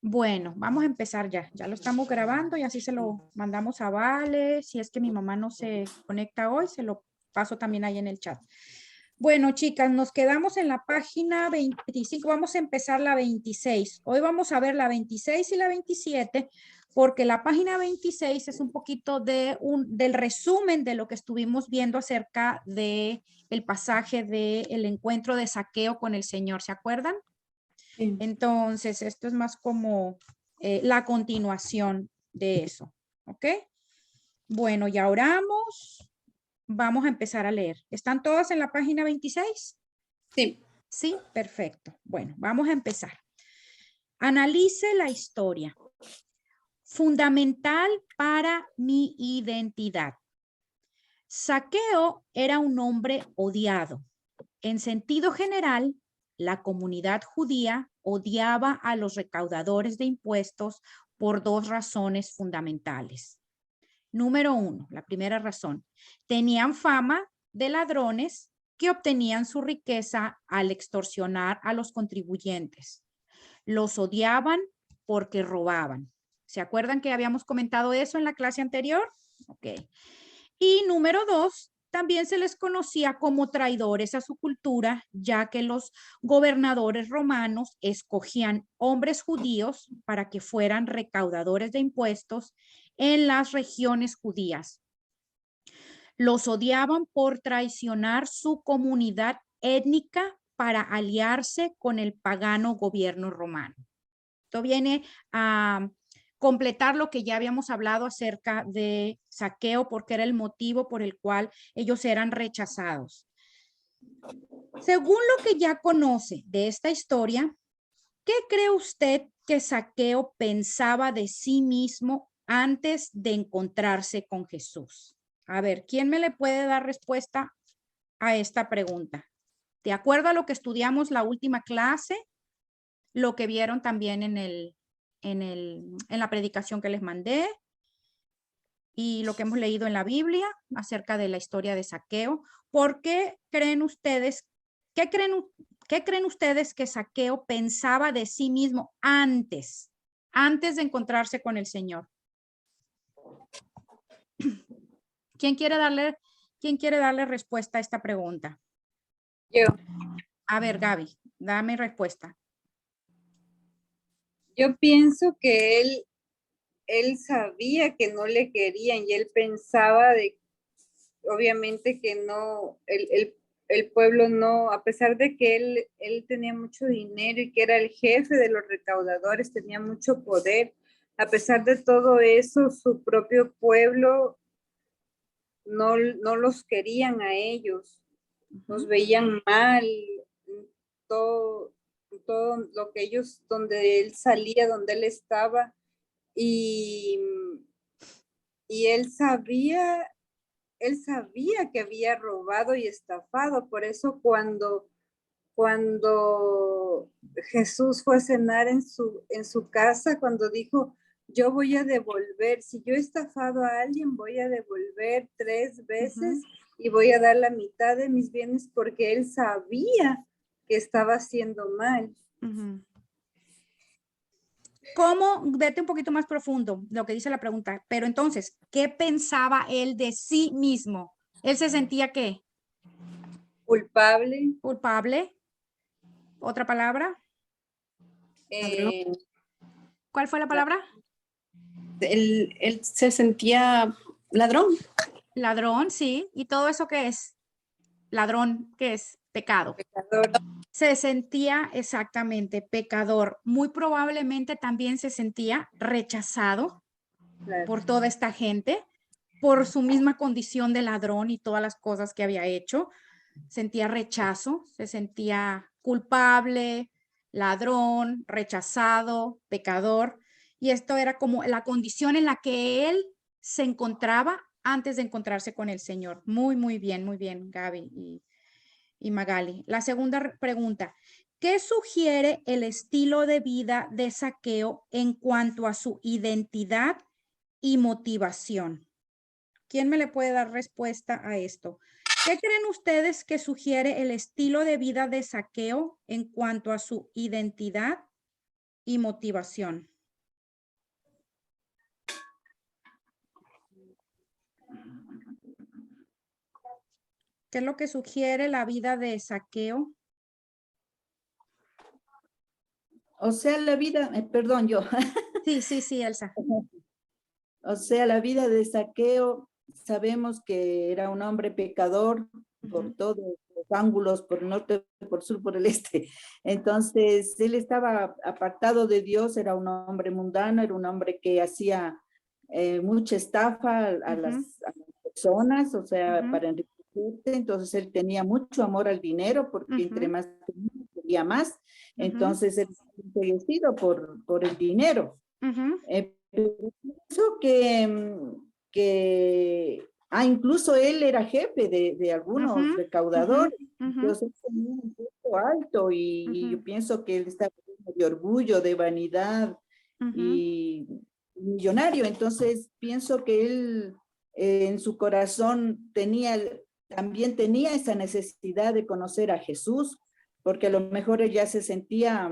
Bueno, vamos a empezar ya. Ya lo estamos grabando y así se lo mandamos a Vale. Si es que mi mamá no se conecta hoy, se lo paso también ahí en el chat. Bueno, chicas, nos quedamos en la página 25. Vamos a empezar la 26. Hoy vamos a ver la 26 y la 27, porque la página 26 es un poquito del resumen de lo que estuvimos viendo acerca de el pasaje del encuentro de Zaqueo con el Señor. ¿Se acuerdan? Sí. Entonces, esto es más como la continuación de eso, ¿ok? Bueno, ya oramos. Vamos a empezar a leer. ¿Están todas en la página 26? Sí. Sí, perfecto. Bueno, vamos a empezar. Analice la historia. Fundamental para mi identidad. Zaqueo era un hombre odiado. En sentido general, la comunidad judía odiaba a los recaudadores de impuestos por dos razones fundamentales. Número uno, la primera razón, tenían fama de ladrones que obtenían su riqueza al extorsionar a los contribuyentes. Los odiaban porque robaban. ¿Se acuerdan que habíamos comentado eso en la clase anterior? Ok. Y número dos, también se les conocía como traidores a su cultura, ya que los gobernadores romanos escogían hombres judíos para que fueran recaudadores de impuestos en las regiones judías. Los odiaban por traicionar su comunidad étnica para aliarse con el pagano gobierno romano. Esto viene a completar lo que ya habíamos hablado acerca de Zaqueo, porque era el motivo por el cual ellos eran rechazados. Según lo que ya conoce de esta historia, ¿qué cree usted que Zaqueo pensaba de sí mismo antes de encontrarse con Jesús? A ver, ¿quién me le puede dar respuesta a esta pregunta? De acuerdo a lo que estudiamos la última clase, lo que vieron también en la predicación que les mandé y lo que hemos leído en la Biblia acerca de la historia de Zaqueo. ¿Por qué creen ustedes, qué creen ustedes que Zaqueo pensaba de sí mismo antes de encontrarse con el Señor? ¿Quién quiere darle respuesta a esta pregunta? Yo, A ver, Gaby, dame respuesta. yo pienso que él sabía que no le querían y él pensaba obviamente que no, el pueblo no, a pesar de que él tenía mucho dinero y que era el jefe de los recaudadores, tenía mucho poder, a pesar de todo eso, su propio pueblo no los querían a ellos, los veían mal, todo, todo lo que ellos, donde él salía, donde él estaba, y, y él sabía que había robado y estafado, por eso cuando Jesús fue a cenar en su casa, cuando dijo, yo voy a devolver, si yo he estafado a alguien, voy a devolver 3 veces y voy a dar la mitad de mis bienes porque él sabía que estaba haciendo mal. ¿Cómo? Vete un poquito más profundo lo que dice la pregunta. Pero entonces, ¿qué pensaba él de sí mismo? ¿Él se sentía qué? Culpable. ¿Culpable? ¿Otra palabra? Eh, ¿Cuál fue la palabra? Él se sentía ladrón. Ladrón, sí. ¿Y todo eso qué es? Ladrón, ¿qué es? Pecado. Pecador. Se sentía exactamente pecador. Muy probablemente también se sentía rechazado por toda esta gente, por su misma condición de ladrón y todas las cosas que había hecho. Sentía rechazo, se sentía culpable, ladrón, rechazado, pecador. Y esto era como la condición en la que él se encontraba antes de encontrarse con el Señor. Muy, muy bien, Gaby y Magali. La segunda pregunta, ¿qué sugiere el estilo de vida de Zaqueo en cuanto a su identidad y motivación? ¿Quién me le puede dar respuesta a esto? ¿Qué creen ustedes que sugiere el estilo de vida de Zaqueo en cuanto a su identidad y motivación? ¿Qué es lo que sugiere la vida de Zaqueo? O sea, la vida, perdón, yo. Sí, Elsa. O sea, la vida de Zaqueo, sabemos que era un hombre pecador por todos los ángulos, por el norte, por el sur, por el este. Entonces, él estaba apartado de Dios, era un hombre mundano, era un hombre que hacía mucha estafa a las personas, o sea, para enriquecerse. Entonces, él tenía mucho amor al dinero, porque entre más tenía, quería más. Entonces, él fue enseguecido por el dinero. Pero pienso incluso él era jefe de algunos recaudadores. Entonces tenía un puesto alto y yo pienso que él estaba lleno de orgullo, de vanidad y millonario. Entonces pienso que él en su corazón también tenía esa necesidad de conocer a Jesús, porque a lo mejor él ya se sentía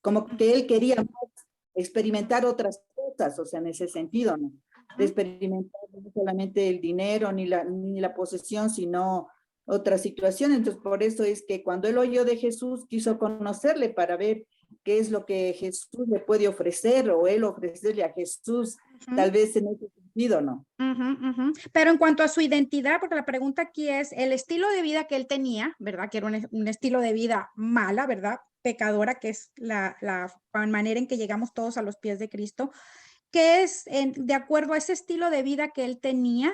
como que él quería experimentar otras cosas, o sea, en ese sentido, ¿no? De experimentar no solamente el dinero ni la posesión, sino otra situación. Entonces, por eso es que cuando él oyó de Jesús, quiso conocerle para ver qué es lo que Jesús le puede ofrecer, o él ofrecerle a Jesús, tal vez en ese sentido, ¿no? Pero en cuanto a su identidad, porque la pregunta aquí es el estilo de vida que él tenía, ¿verdad? Que era un estilo de vida mala, ¿verdad? Pecadora, que es la manera en que llegamos todos a los pies de Cristo, que es de acuerdo a ese estilo de vida que él tenía,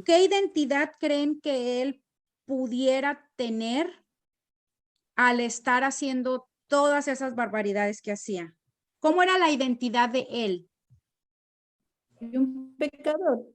¿qué identidad creen que él pudiera tener al estar haciendo todas esas barbaridades que hacía? ¿Cómo era la identidad de él? Y un pecador.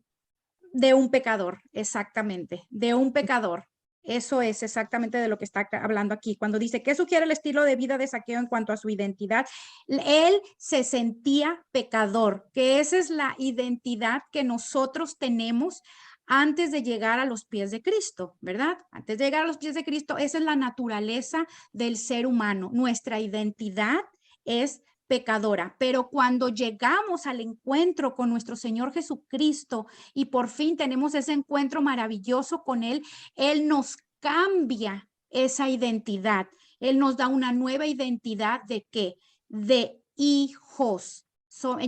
De un pecador, exactamente, de un pecador. Eso es exactamente de lo que está hablando aquí. Cuando dice, ¿qué sugiere el estilo de vida de Zaqueo en cuanto a su identidad? Él se sentía pecador, que esa es la identidad que nosotros tenemos antes de llegar a los pies de Cristo, ¿verdad? Antes de llegar a los pies de Cristo, esa es la naturaleza del ser humano. Nuestra identidad es pecadora, pero cuando llegamos al encuentro con nuestro Señor Jesucristo y por fin tenemos ese encuentro maravilloso con Él, Él nos cambia esa identidad. Él nos da una nueva identidad de ¿qué? De hijos.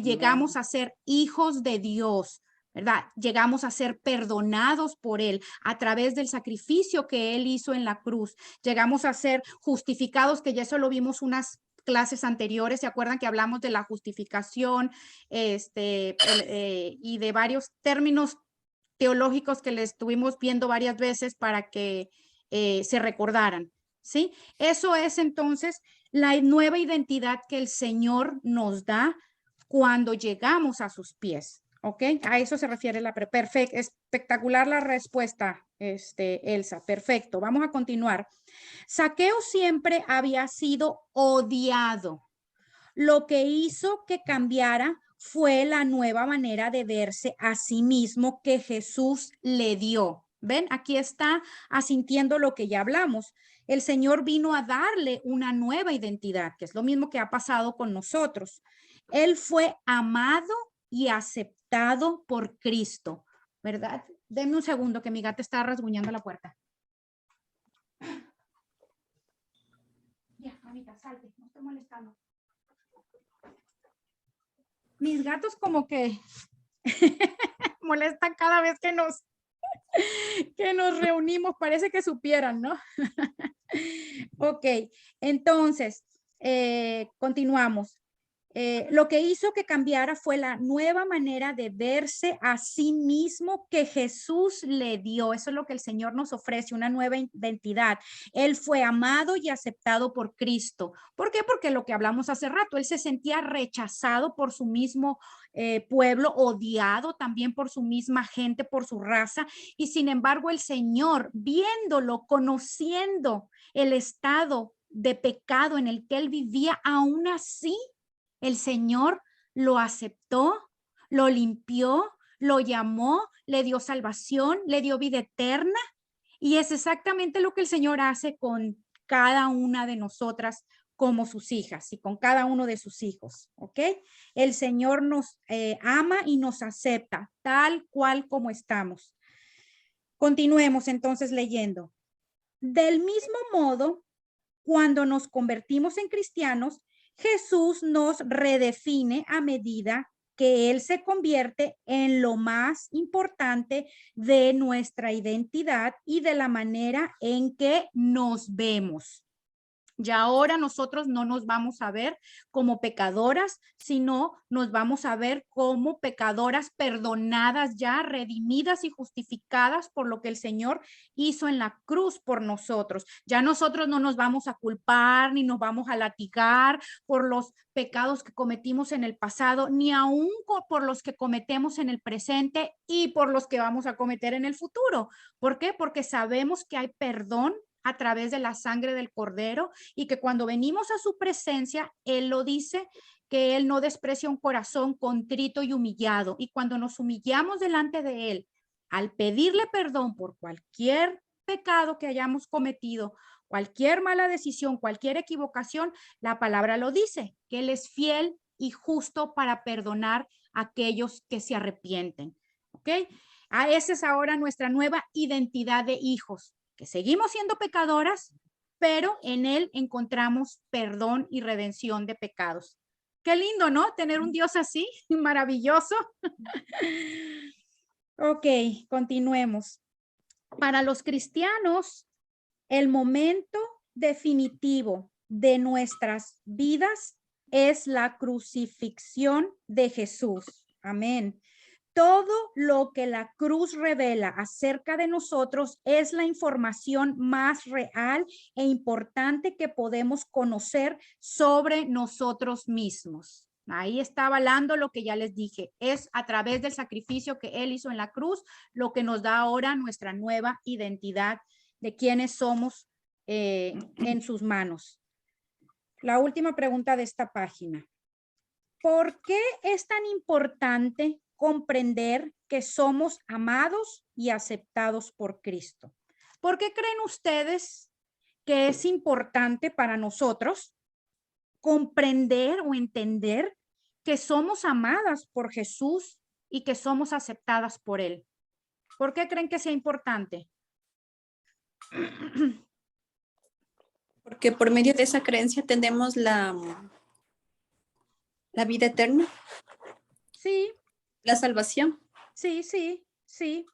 Llegamos a ser hijos de Dios, ¿verdad? Llegamos a ser perdonados por Él a través del sacrificio que Él hizo en la cruz. Llegamos a ser justificados, que ya eso lo vimos unas clases anteriores. ¿Se acuerdan que hablamos de la justificación y de varios términos teológicos que les estuvimos viendo varias veces para que se recordaran? ¿Sí? Eso es entonces la nueva identidad que el Señor nos da cuando llegamos a sus pies. ¿Ok? A eso se refiere la perfecta, espectacular la respuesta, Elsa. Perfecto. Vamos a continuar. Zaqueo siempre había sido odiado. Lo que hizo que cambiara fue la nueva manera de verse a sí mismo que Jesús le dio. ¿Ven? Aquí está asintiendo lo que ya hablamos. El Señor vino a darle una nueva identidad, que es lo mismo que ha pasado con nosotros. Él fue amado y aceptado por Cristo, ¿verdad? Denme un segundo que mi gata está rasguñando la puerta. Ya, mamita, salte, no estoy molestando. Mis gatos como que molestan cada vez que nos reunimos, parece que supieran, ¿no? Ok, entonces, continuamos. Lo que hizo que cambiara fue la nueva manera de verse a sí mismo que Jesús le dio. Eso es lo que el Señor nos ofrece, una nueva identidad. Él fue amado y aceptado por Cristo. ¿Por qué? Porque lo que hablamos hace rato, él se sentía rechazado por su mismo pueblo, odiado también por su misma gente, por su raza. Y sin embargo, el Señor, viéndolo, conociendo el estado de pecado en el que él vivía, aún así, el Señor lo aceptó, lo limpió, lo llamó, le dio salvación, le dio vida eterna. Y es exactamente lo que el Señor hace con cada una de nosotras como sus hijas y con cada uno de sus hijos, ¿ok? El Señor nos ama y nos acepta tal cual como estamos. Continuemos entonces leyendo. Del mismo modo, cuando nos convertimos en cristianos, Jesús nos redefine a medida que Él se convierte en lo más importante de nuestra identidad y de la manera en que nos vemos. Ya ahora nosotros no nos vamos a ver como pecadoras, sino nos vamos a ver como pecadoras perdonadas ya, redimidas y justificadas por lo que el Señor hizo en la cruz por nosotros. Ya nosotros no nos vamos a culpar ni nos vamos a latigar por los pecados que cometimos en el pasado, ni aún por los que cometemos en el presente y por los que vamos a cometer en el futuro. ¿Por qué? Porque sabemos que hay perdón a través de la sangre del Cordero y que cuando venimos a su presencia, Él lo dice, que Él no desprecia un corazón contrito y humillado. Y cuando nos humillamos delante de Él, al pedirle perdón por cualquier pecado que hayamos cometido, cualquier mala decisión, cualquier equivocación, la palabra lo dice, que Él es fiel y justo para perdonar a aquellos que se arrepienten. ¿Ok? Esa es ahora nuestra nueva identidad de hijos, que seguimos siendo pecadoras, pero en Él encontramos perdón y redención de pecados. Qué lindo, ¿no? Tener un Dios así, maravilloso. Ok, continuemos. Para los cristianos, el momento definitivo de nuestras vidas es la crucifixión de Jesús. Amén. Todo lo que la cruz revela acerca de nosotros es la información más real e importante que podemos conocer sobre nosotros mismos. Ahí está avalando lo que ya les dije. Es a través del sacrificio que Él hizo en la cruz lo que nos da ahora nuestra nueva identidad de quiénes somos en sus manos. La última pregunta de esta página. ¿Por qué es tan importante comprender que somos amados y aceptados por Cristo? ¿Por qué creen ustedes que es importante para nosotros comprender o entender que somos amadas por Jesús y que somos aceptadas por Él? ¿Por qué creen que sea importante? Porque por medio de esa creencia tenemos la vida eterna. Sí. La salvación. Sí, sí, sí.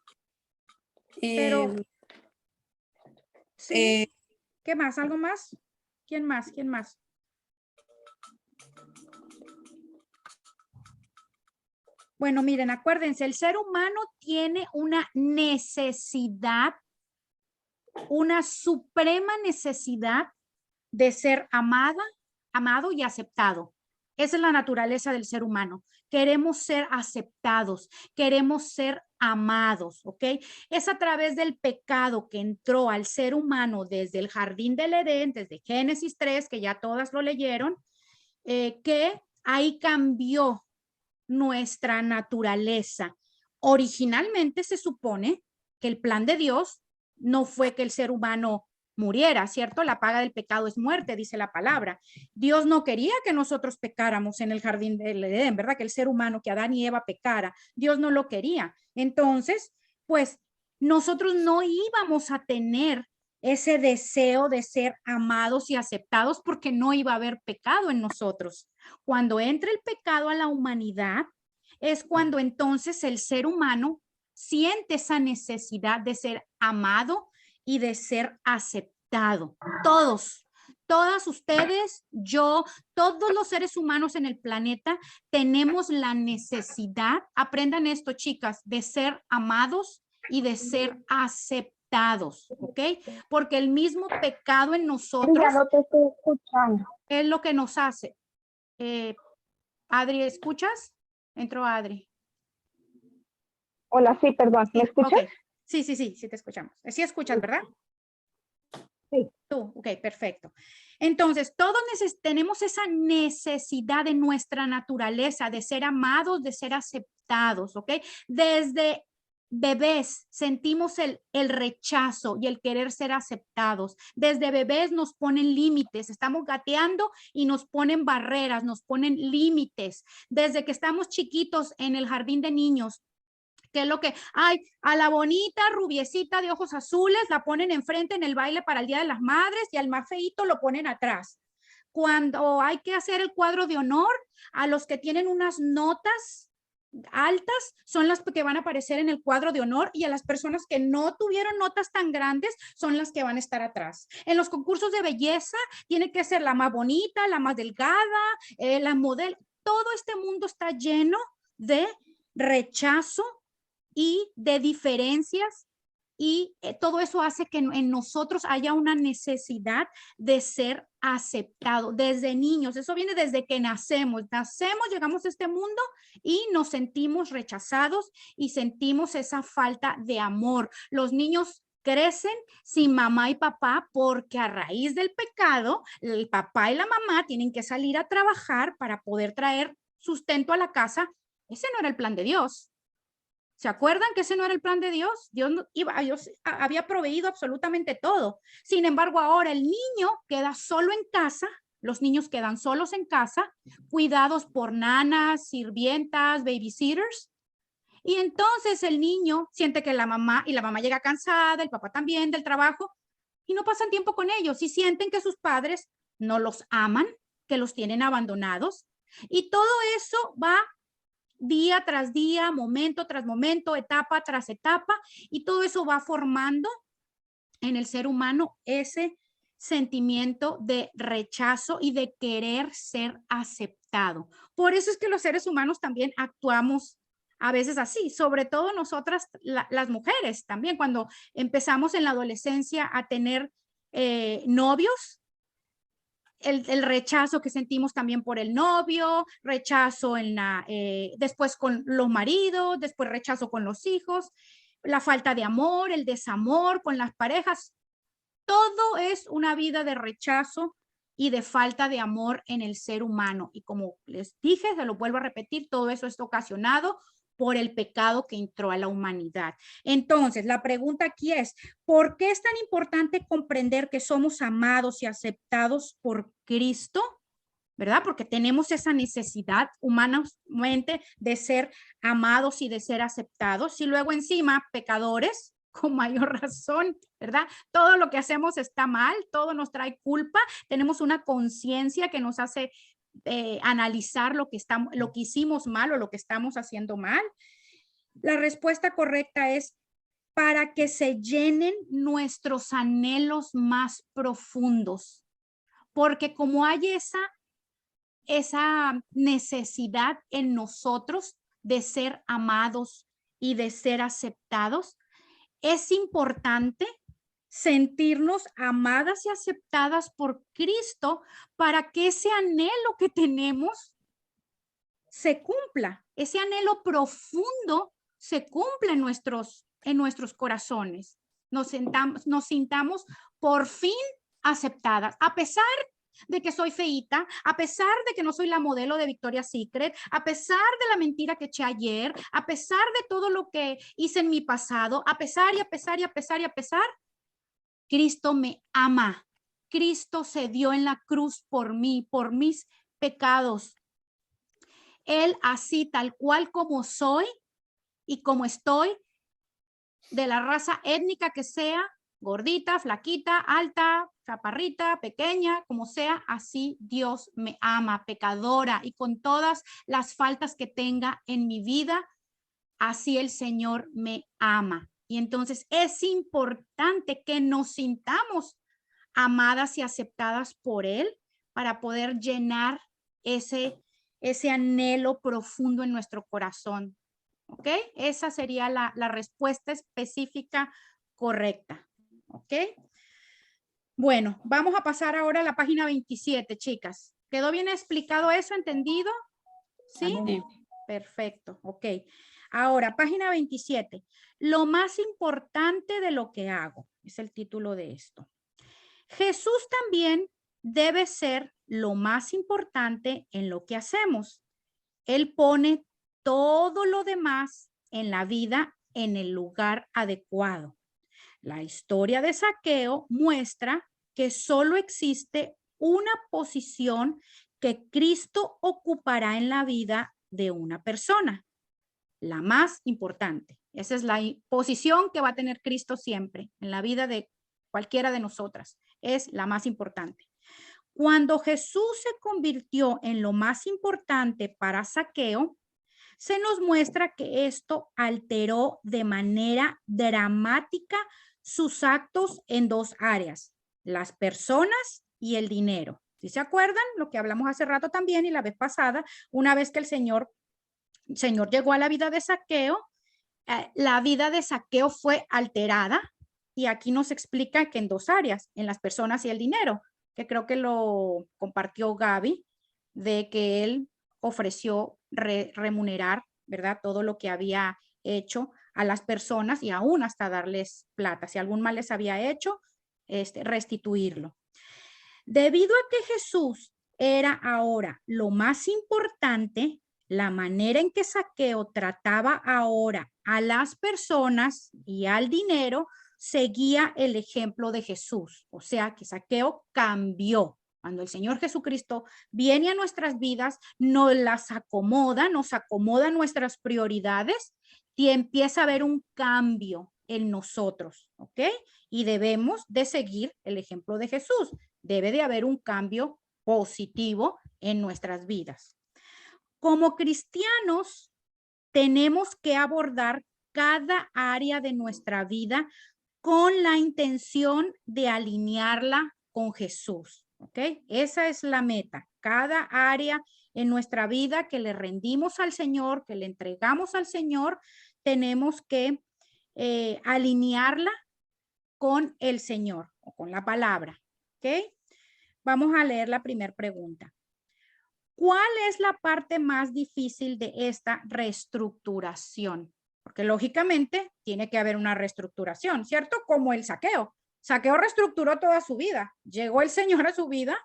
Pero, sí. ¿Qué más? ¿Algo más? ¿Quién más? ¿Quién más? Bueno, miren, acuérdense, el ser humano tiene una necesidad, una suprema necesidad de ser amado y aceptado. Esa es la naturaleza del ser humano. Queremos ser aceptados, queremos ser amados, ¿ok? Es a través del pecado que entró al ser humano desde el jardín del Edén, desde Génesis 3, que ya todas lo leyeron, que ahí cambió nuestra naturaleza. Originalmente se supone que el plan de Dios no fue que el ser humano muriera, ¿cierto? La paga del pecado es muerte, dice la palabra. Dios no quería que nosotros pecáramos en el jardín del Edén, ¿verdad? Que el ser humano, que Adán y Eva pecara. Dios no lo quería. Entonces, pues nosotros no íbamos a tener ese deseo de ser amados y aceptados porque no iba a haber pecado en nosotros. Cuando entra el pecado a la humanidad, es cuando entonces el ser humano siente esa necesidad de ser amado y de ser aceptado. Todos, todas ustedes, yo, todos los seres humanos en el planeta tenemos la necesidad, aprendan esto, chicas, de ser amados y de ser aceptados, ¿ok? Porque el mismo pecado en nosotros ya no te estoy escuchando. Es lo que nos hace. Adri, ¿escuchas? Entró Adri. Hola, sí, perdón, ¿me escuchas? Okay. Sí, te escuchamos. Sí escuchas, ¿verdad? Sí. Tú, ok, perfecto. Entonces, todos tenemos esa necesidad de nuestra naturaleza, de ser amados, de ser aceptados, ¿ok? Desde bebés sentimos el rechazo y el querer ser aceptados. Desde bebés nos ponen límites, estamos gateando y nos ponen barreras, nos ponen límites. Desde que estamos chiquitos en el jardín de niños, ¿Qué es lo que? Ay, a la bonita rubiecita de ojos azules la ponen enfrente en el baile para el Día de las Madres y al más feíto lo ponen atrás. Cuando hay que hacer el cuadro de honor, a los que tienen unas notas altas son las que van a aparecer en el cuadro de honor y a las personas que no tuvieron notas tan grandes son las que van a estar atrás. En los concursos de belleza tiene que ser la más bonita, la más delgada, la modelo. Todo este mundo está lleno de rechazo y de diferencias y todo eso hace que en nosotros haya una necesidad de ser aceptado desde niños. Eso viene desde que nacemos, llegamos a este mundo y nos sentimos rechazados y sentimos esa falta de amor. Los niños crecen sin mamá y papá porque a raíz del pecado, el papá y la mamá tienen que salir a trabajar para poder traer sustento a la casa. Ese no era el plan de Dios. ¿Se acuerdan que ese no era el plan de Dios? Dios había proveído absolutamente todo. Sin embargo, ahora el niño queda solo en casa, los niños quedan solos en casa, cuidados por nanas, sirvientas, babysitters. Y entonces el niño siente que la mamá llega cansada, el papá también del trabajo, y no pasan tiempo con ellos y sienten que sus padres no los aman, que los tienen abandonados. Y todo eso va día tras día, momento tras momento, etapa tras etapa, y todo eso va formando en el ser humano ese sentimiento de rechazo y de querer ser aceptado. Por eso es que los seres humanos también actuamos a veces así, sobre todo nosotras, las mujeres también, cuando empezamos en la adolescencia a tener novios, el rechazo que sentimos también por el novio, rechazo después con los maridos, después rechazo con los hijos, la falta de amor, el desamor con las parejas. Todo es una vida de rechazo y de falta de amor en el ser humano. Y como les dije, se lo vuelvo a repetir, todo eso es ocasionado por el pecado que entró a la humanidad. Entonces, la pregunta aquí es, ¿por qué es tan importante comprender que somos amados y aceptados por Cristo? ¿Verdad? Porque tenemos esa necesidad humanamente de ser amados y de ser aceptados. Y luego encima, pecadores, con mayor razón, ¿verdad? Todo lo que hacemos está mal, todo nos trae culpa, tenemos una conciencia que nos hace analizar lo que hicimos mal o lo que estamos haciendo mal. La respuesta correcta es para que se llenen nuestros anhelos más profundos, porque como hay esa necesidad en nosotros de ser amados y de ser aceptados, es importante sentirnos amadas y aceptadas por Cristo para que ese anhelo que tenemos se cumpla, ese anhelo profundo se cumpla en nuestros corazones. Nos sintamos por fin aceptadas, a pesar de que soy feíta, a pesar de que no soy la modelo de Victoria's Secret, a pesar de la mentira que eché ayer, a pesar de todo lo que hice en mi pasado, a pesar, Cristo me ama. Cristo se dio en la cruz por mí, por mis pecados. Él así, tal cual como soy y como estoy, de la raza étnica que sea, gordita, flaquita, alta, chaparrita, pequeña, como sea, así Dios me ama, pecadora, y con todas las faltas que tenga en mi vida, así el Señor me ama. Y entonces es importante que nos sintamos amadas y aceptadas por Él para poder llenar ese anhelo profundo en nuestro corazón. ¿Ok? Esa sería la respuesta específica correcta. ¿Ok? Bueno, vamos a pasar ahora a la página 27, chicas. ¿Quedó bien explicado eso? ¿Entendido? ¿Sí? Sí. Perfecto. Ok. Ahora, página 27. Lo más importante de lo que hago. Es el título de esto. Jesús también debe ser lo más importante en lo que hacemos. Él pone todo lo demás en la vida en el lugar adecuado. La historia de Zaqueo muestra que solo existe una posición que Cristo ocupará en la vida de una persona, la más importante. Esa es la posición que va a tener Cristo siempre en la vida de cualquiera de nosotras. Es la más importante. Cuando Jesús se convirtió en lo más importante para Zaqueo, se nos muestra que esto alteró de manera dramática sus actos en dos áreas, las personas y el dinero. ¿Sí se acuerdan? Lo que hablamos hace rato también y la vez pasada, una vez que el Señor llegó a la vida de Zaqueo, la vida de Zaqueo fue alterada y aquí nos explica que en dos áreas, en las personas y el dinero, que creo que lo compartió Gaby, de que él ofreció remunerar, ¿verdad? Todo lo que había hecho a las personas y aún hasta darles plata. Si algún mal les había hecho, restituirlo. Debido a que Jesús era ahora lo más importante, la manera en que Zaqueo trataba ahora a las personas y al dinero seguía el ejemplo de Jesús. O sea que Zaqueo cambió. Cuando el Señor Jesucristo viene a nuestras vidas, nos las acomoda, nos acomoda nuestras prioridades y empieza a haber un cambio en nosotros, ¿ok? Y debemos de seguir el ejemplo de Jesús. Debe de haber un cambio positivo en nuestras vidas. Como cristianos, tenemos que abordar cada área de nuestra vida con la intención de alinearla con Jesús, ¿ok? Esa es la meta. Cada área en nuestra vida que le rendimos al Señor, que le entregamos al Señor, tenemos que alinearla con el Señor o con la palabra, ¿ok? Vamos a leer la primera pregunta. ¿Cuál es la parte más difícil de esta reestructuración? Porque lógicamente tiene que haber una reestructuración, ¿cierto? Como el Zaqueo. Zaqueo reestructuró toda su vida. Llegó el Señor a su vida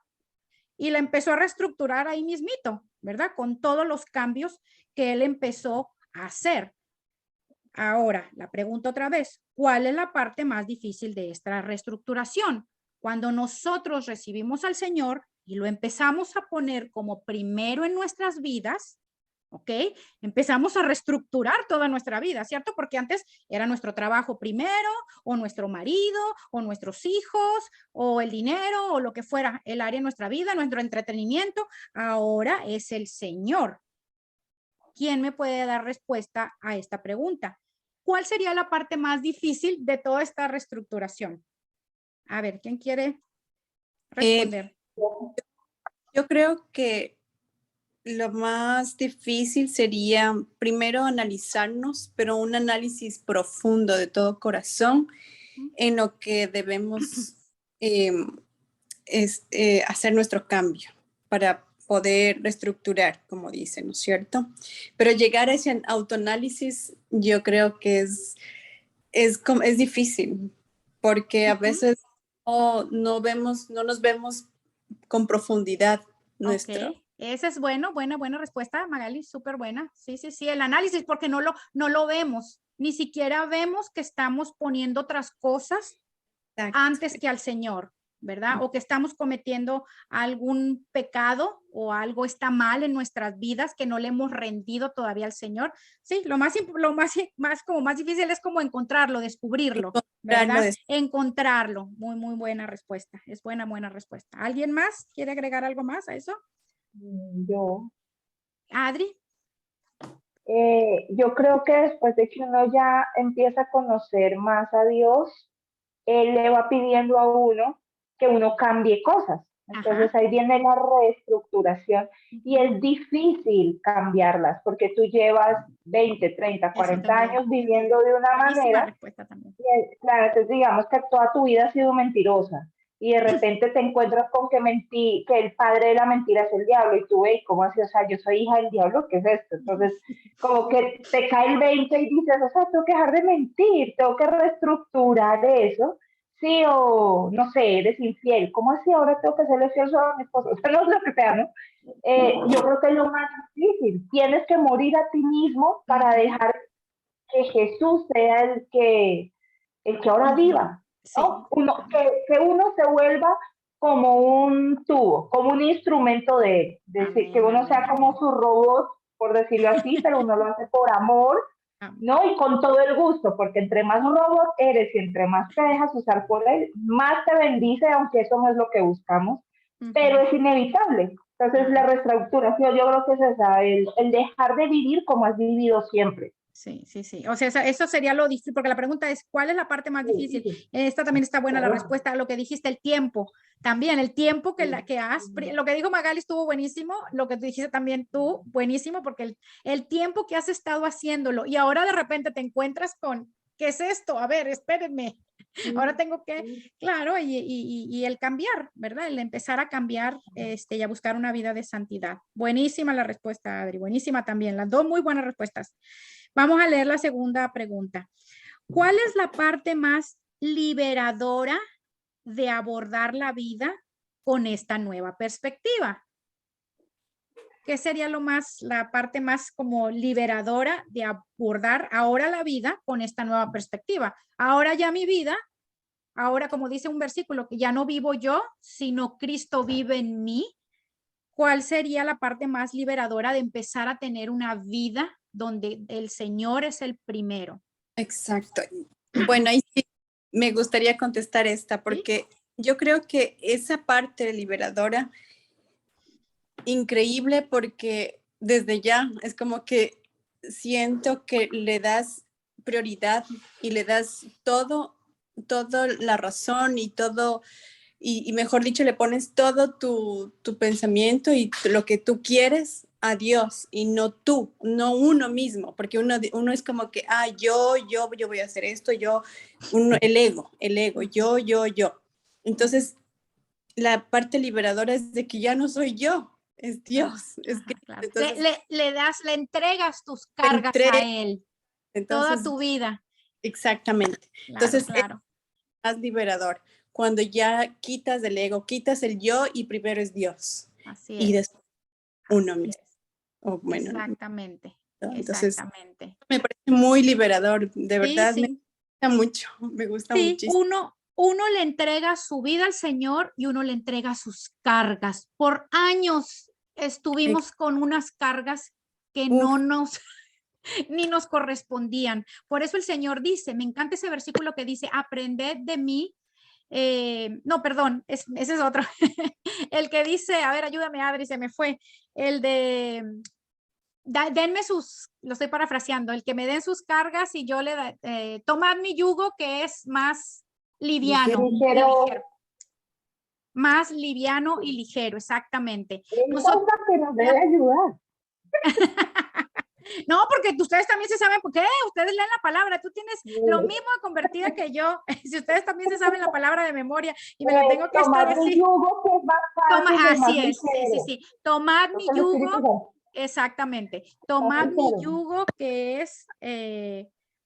y la empezó a reestructurar ahí mismito, ¿verdad? Con todos los cambios que él empezó a hacer. Ahora, la pregunto otra vez, ¿cuál es la parte más difícil de esta reestructuración? Cuando nosotros recibimos al Señor y lo empezamos a poner como primero en nuestras vidas, ¿ok? Empezamos a reestructurar toda nuestra vida, ¿cierto? Porque antes era nuestro trabajo primero, o nuestro marido, o nuestros hijos, o el dinero, o lo que fuera el área de nuestra vida, nuestro entretenimiento. Ahora es el Señor. ¿Quién me puede dar respuesta a esta pregunta? ¿Cuál sería la parte más difícil de toda esta reestructuración? A ver, ¿quién quiere responder? Yo creo que lo más difícil sería primero analizarnos, pero un análisis profundo de todo corazón en lo que debemos hacer nuestro cambio para poder reestructurar, como dicen, ¿no es cierto? Pero llegar a ese autoanálisis yo creo que es difícil, porque a veces no nos vemos con profundidad nuestra. Okay. Esa es buena respuesta, Magali, súper buena. Sí, el análisis, porque no lo vemos, ni siquiera vemos que estamos poniendo otras cosas antes que al Señor, ¿verdad? O que estamos cometiendo algún pecado o algo está mal en nuestras vidas que no le hemos rendido todavía al Señor. Sí, lo más difícil es como encontrarlo, descubrirlo, ¿verdad? Encontrarlo. Muy buena respuesta. Es buena respuesta. ¿Alguien más quiere agregar algo más a eso? Yo. Adri. Yo creo que después de que uno ya empieza a conocer más a Dios, Él le va pidiendo a uno que uno cambie cosas. Entonces ahí viene la reestructuración y es difícil cambiarlas porque tú llevas 20, 30, 40 años viviendo de una manera. Y, claro, entonces digamos que toda tu vida ha sido mentirosa y de repente te encuentras con que el padre de la mentira es el diablo y tú ves cómo así, o sea, yo soy hija del diablo, ¿qué es esto? Entonces como que te cae el 20 y dices, o sea, tengo que dejar de mentir, tengo que reestructurar eso. Sí, o no sé, eres infiel. ¿Cómo así ahora tengo que serle fiel solo a mi esposo? O sea, no es lo que sea, ¿no? Yo creo que es lo más difícil. Tienes que morir a ti mismo para dejar que Jesús sea el que ahora viva, ¿no? Que uno se vuelva como un tubo, como un instrumento de que uno sea como su robot, por decirlo así, pero uno lo hace por amor ¿no? Y con todo el gusto, porque entre más robot eres y entre más te dejas usar por él, más te bendice, aunque eso no es lo que buscamos, pero es inevitable. Entonces, la reestructuración, yo creo que es esa, el dejar de vivir como has vivido siempre. Sí, sí, sí. O sea, eso sería lo difícil, porque la pregunta es, ¿cuál es la parte más difícil? Esta también está buena la respuesta a lo que dijiste, el tiempo. También el tiempo que lo que dijo Magali estuvo buenísimo, lo que tú dijiste también tú, buenísimo, porque el tiempo que has estado haciéndolo y ahora de repente te encuentras con, ¿qué es esto? A ver, espérenme. Ahora tengo que, claro, y el cambiar, ¿verdad? El empezar a cambiar y a buscar una vida de santidad. Buenísima la respuesta, Adri, buenísima también. Las dos muy buenas respuestas. Vamos a leer la segunda pregunta. ¿Cuál es la parte más liberadora de abordar la vida con esta nueva perspectiva? ¿Qué sería la parte más como liberadora de abordar ahora la vida con esta nueva perspectiva? Ahora ya mi vida, ahora como dice un versículo, que ya no vivo yo, sino Cristo vive en mí. ¿Cuál sería la parte más liberadora de empezar a tener una vida donde el Señor es el primero? Exacto. Bueno, ahí sí me gustaría contestar esta, porque yo creo que esa parte liberadora, increíble, porque desde ya es como que siento que le das prioridad y le das toda la razón y todo, y mejor dicho, le pones todo tu pensamiento y lo que tú quieres a Dios y no tú, no uno mismo, porque uno es como que, yo voy a hacer esto, el ego, yo. Entonces, la parte liberadora es de que ya no soy yo, es Dios. Es que, Claro. entonces, le entregas tus cargas a Él, entonces, toda tu vida. Exactamente. Claro, entonces, claro. es más liberador cuando ya quitas el ego, quitas el yo y primero es Dios. Así y es. después uno Así mismo. es. Bueno, Exactamente. entonces Exactamente. me parece muy liberador, de Sí, verdad sí. me gusta Sí, muchísimo. uno le entrega su vida al Señor y uno le entrega sus cargas. Por años estuvimos con unas cargas que no nos ni nos correspondían. Por eso el Señor dice, me encanta ese versículo que dice, aprended de mí. No, perdón, ese es otro. El que dice, a ver, ayúdame, Adri, se me fue. El de, denme lo estoy parafraseando, el que me den sus cargas y yo tomad mi yugo que es más liviano. Ligero. Más liviano y ligero, exactamente. Nosotros que nos debe ayudar. No, porque ustedes también se saben, ¿por qué? Ustedes leen la palabra, tú tienes lo mismo de convertida que yo. Si ustedes también se saben la palabra de memoria y me la tengo que estar así. Yugo, que es más fácil, Así es, sí. Tomad mi yugo, exactamente. Tomad mi yugo que es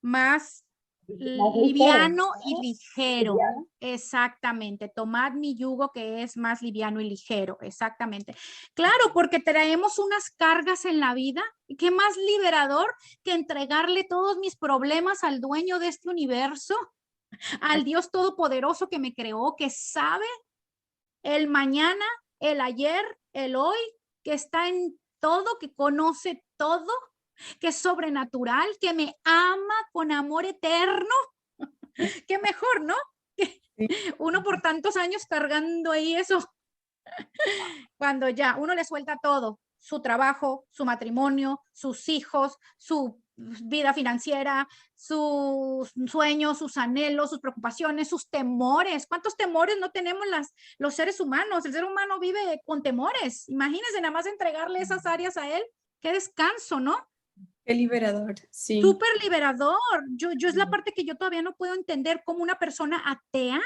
más liviano y ligero. Exactamente. Tomad mi yugo que es más liviano y ligero. Exactamente. Claro, porque traemos unas cargas en la vida. ¿Qué más liberador que entregarle todos mis problemas al dueño de este universo? Al Dios todopoderoso que me creó, que sabe el mañana, el ayer, el hoy, que está en todo, que conoce todo, que es sobrenatural, que me ama con amor eterno. Qué mejor, ¿no? Uno por tantos años cargando ahí eso. Cuando ya uno le suelta todo, su trabajo, su matrimonio, sus hijos, su vida financiera, sus sueños, sus anhelos, sus preocupaciones, sus temores. ¿Cuántos temores no tenemos los seres humanos? El ser humano vive con temores. Imagínense nada más entregarle esas áreas a él. Qué descanso, ¿no? Qué liberador, sí. Súper liberador. Yo es la parte que yo todavía no puedo entender, cómo una persona atea.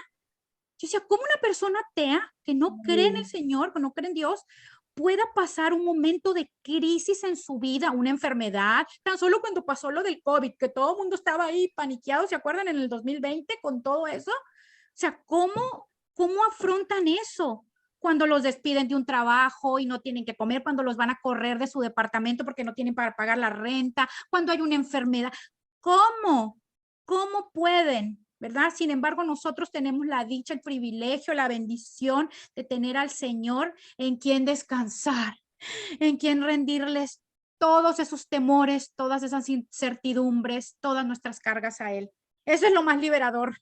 Yo decía, ¿cómo una persona atea que no cree en el Señor, que no cree en Dios, pueda pasar un momento de crisis en su vida, una enfermedad? Tan solo cuando pasó lo del COVID, que todo el mundo estaba ahí paniqueado, ¿se acuerdan? En el 2020 con todo eso. O sea, ¿cómo afrontan eso? Cuando los despiden de un trabajo y no tienen que comer, cuando los van a correr de su departamento porque no tienen para pagar la renta, cuando hay una enfermedad. ¿Cómo pueden? ¿Verdad? Sin embargo, nosotros tenemos la dicha, el privilegio, la bendición de tener al Señor en quien descansar, en quien rendirles todos esos temores, todas esas incertidumbres, todas nuestras cargas a Él. Eso es lo más liberador.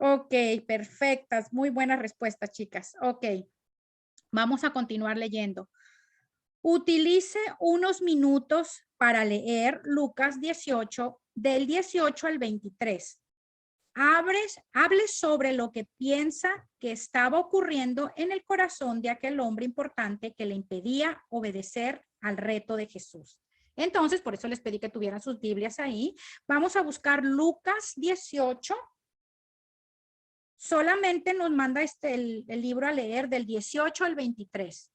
Ok, perfectas. Muy buenas respuestas, chicas. Ok, vamos a continuar leyendo. Utilice unos minutos para leer Lucas 18, del 18 al 23. Hable sobre lo que piensa que estaba ocurriendo en el corazón de aquel hombre importante que le impedía obedecer al reto de Jesús. Entonces, por eso les pedí que tuvieran sus Biblias ahí. Vamos a buscar Lucas 18. Solamente nos manda el libro a leer del 18 al 23.